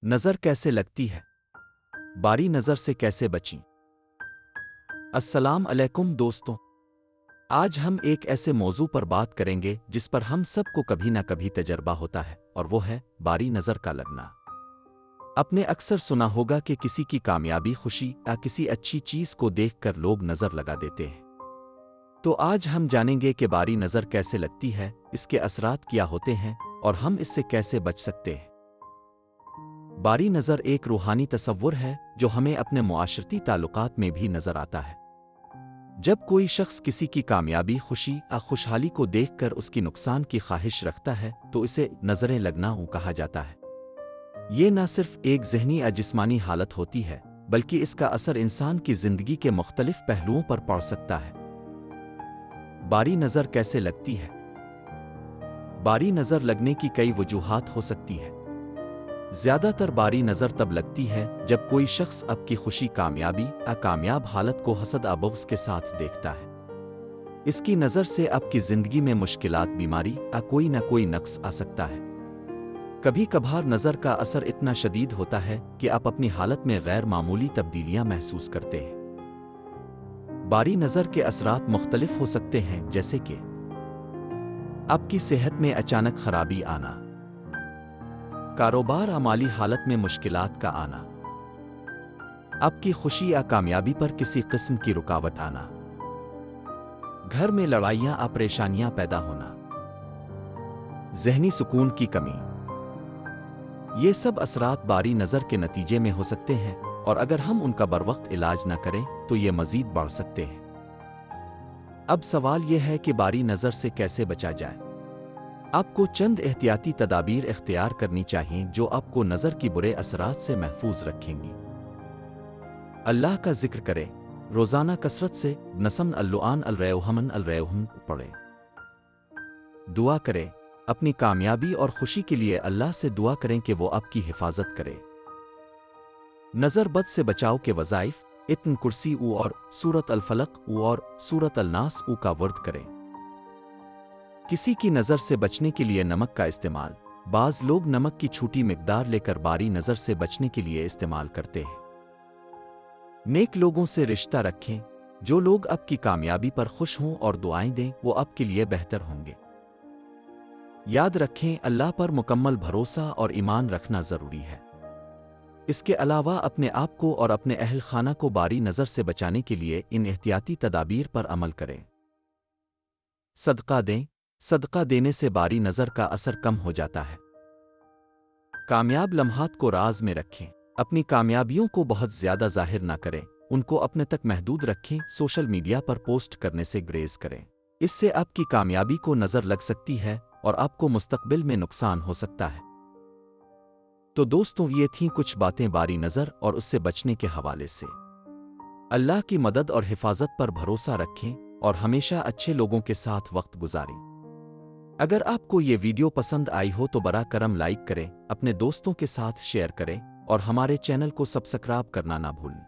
नज़र कैसे लगती है? बारी नज़र से कैसे बचें? अस्सलाम अलैकुम दोस्तों। आज हम एक ऐसे मौजू पर बात करेंगे जिस पर हम सबको कभी ना कभी तजर्बा होता है, और वो है बारी नज़र का लगना। आपने अक्सर सुना होगा कि किसी की कामयाबी, खुशी या किसी अच्छी चीज़ को देखकर लोग नज़र लगा देते हैं। तो आज हम जानेंगे कि बारी नज़र कैसे लगती है, इसके असरात क्या होते हैं और हम इससे कैसे बच सकते हैं। बारी नज़र एक रूहानी तसव्वुर है जो हमें अपने मुआशरती ताल्लुकात में भी नज़र आता है। जब कोई शख्स किसी की कामयाबी, खुशी या खुशहाली को देखकर उसकी नुकसान की ख्वाहिश रखता है तो इसे नज़रें लगना कहा जाता है। ये न सिर्फ एक ज़हनी या जिस्मानी हालत होती है, बल्कि इसका असर इंसान की ज़िंदगी के मुख्तलिफ पहलुओं पर पड़ सकता है। बारी नज़र कैसे लगती है? बारी नज़र लगने की कई वजूहात हो सकती है। ज़्यादातर बारी नज़र तब लगती है जब कोई शख्स आपकी खुशी, कामयाबी या कामयाब हालत को हसद या बुग़्ज़ के साथ देखता है। इसकी नज़र से आपकी ज़िंदगी में मुश्किलात, बीमारी या कोई न कोई नक्स आ सकता है। कभी कभार नज़र का असर इतना शदीद होता है कि आप अपनी हालत में गैर मामूली तब्दीलियां महसूस करते हैं। बारी नज़र के असरात मुख्तलिफ हो सकते हैं, जैसे कि आपकी सेहत में अचानक खराबी आना, कारोबार या माली हालत में मुश्किलात का आना, आपकी खुशी या कामयाबी पर किसी किस्म की रुकावट आना, घर में लड़ाइयाँ या परेशानियाँ पैदा होना, ज़हनी सुकून की कमी। ये सब असरात बारी नज़र के नतीजे में हो सकते हैं, और अगर हम उनका बरवक्त इलाज न करें तो ये मज़ीद बढ़ सकते हैं। अब सवाल यह है कि बारी नज़र से कैसे बचा जाए। आपको चंद एहतियाती तदाबीर इख्तियार करनी चाहिए जो आपको नज़र की बुरे असरात से महफूज रखेंगी। अल्लाह का जिक्र करें, रोज़ाना कसरत से नसम अल्लुआन अलरहमन अलरहम पढ़ें। दुआ करें, अपनी कामयाबी और खुशी के लिए अल्लाह से दुआ करें कि वो आपकी हिफाजत करे। नज़र बद से बचाव के वज़ाइफ इत्न कुर्सी और सूरत अल-फलक और सूरत अल-नास का वर्द करें। किसी की नज़र से बचने के लिए नमक का इस्तेमाल। बाज़ लोग नमक की छोटी मिकदार लेकर बारी नज़र से बचने के लिए इस्तेमाल करते हैं। नेक लोगों से रिश्ता रखें। जो लोग आपकी कामयाबी पर खुश हों और दुआएं दें, वो आपके लिए बेहतर होंगे। याद रखें, अल्लाह पर मुकम्मल भरोसा और ईमान रखना ज़रूरी है। इसके अलावा अपने आप को और अपने अहल खाना को बारी नज़र से बचाने के लिए इन एहतियाती तदाबीर पर अमल करें। सदका दें। सदका देने से बारी नज़र का असर कम हो जाता है। कामयाब लम्हात को राज में रखें। अपनी कामयाबियों को बहुत ज़्यादा जाहिर ना करें, उनको अपने तक महदूद रखें। सोशल मीडिया पर पोस्ट करने से गुरेज करें। इससे आपकी कामयाबी को नज़र लग सकती है और आपको मुस्तकबिल में नुकसान हो सकता है। तो दोस्तों, ये थीं कुछ बातें बारी नज़र और उससे बचने के हवाले से। अल्लाह की मदद और हिफाजत पर भरोसा रखें और हमेशा अच्छे लोगों के साथ वक्त गुजारें। अगर आपको ये वीडियो पसंद आई हो तो बरा करम लाइक करें, अपने दोस्तों के साथ शेयर करें और हमारे चैनल को सब्सक्राइब करना ना भूलें।